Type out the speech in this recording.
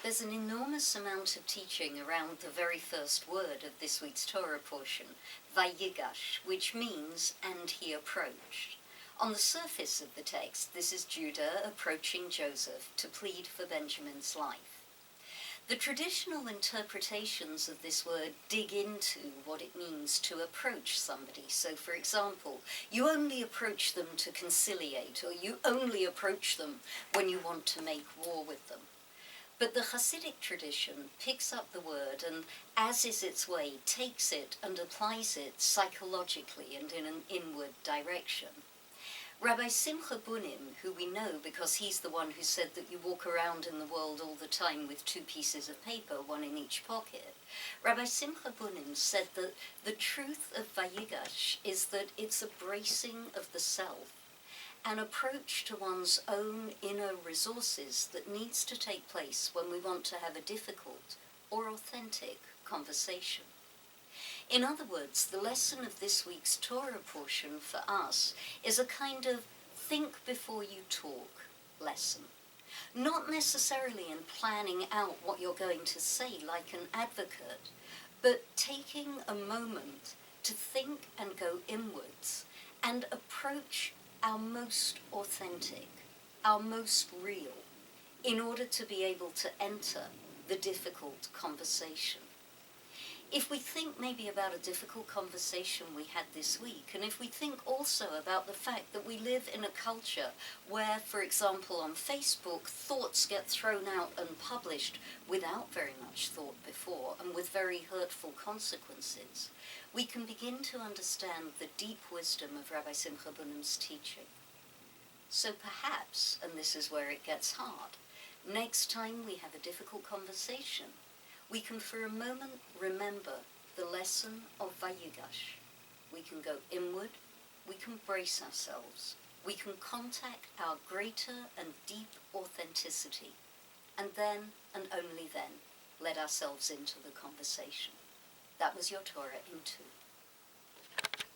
There's an enormous amount of teaching around the very first word of this week's Torah portion, Vayigash, which means, and he approached. On the surface of the text, this is Judah approaching Joseph to plead for Benjamin's life. The traditional interpretations of this word dig into what it means to approach somebody. So, for example, you only approach them to conciliate, or you only approach them when you want to make war with them. But the Hasidic tradition picks up the word and, as is its way, takes it and applies it psychologically and in an inward direction. Rabbi Simcha Bunim, who we know because he's the one who said that you walk around in the world all the time with two pieces of paper, one in each pocket, Rabbi Simcha Bunim said that the truth of Vayigash is that it's a bracing of the self, an approach to one's own inner resources that needs to take place when we want to have a difficult or authentic conversation. In other words, the lesson of this week's Torah portion for us is a kind of think before you talk lesson. Not necessarily in planning out what you're going to say like an advocate, but taking a moment to think and go inwards and approach our most authentic, our most real, in order to be able to enter the difficult conversation. If we think maybe about a difficult conversation we had this week, and if we think also about the fact that we live in a culture where, for example, on Facebook, thoughts get thrown out and published without very much thought before and with very hurtful consequences, we can begin to understand the deep wisdom of Rabbi Simcha Bunim's teaching. So perhaps, and this is where it gets hard, next time we have a difficult conversation, we can for a moment remember the lesson of Vayigash. We can go inward, we can brace ourselves, we can contact our greater and deep authenticity, and then, and only then, let ourselves into the conversation. That was your Torah in 2.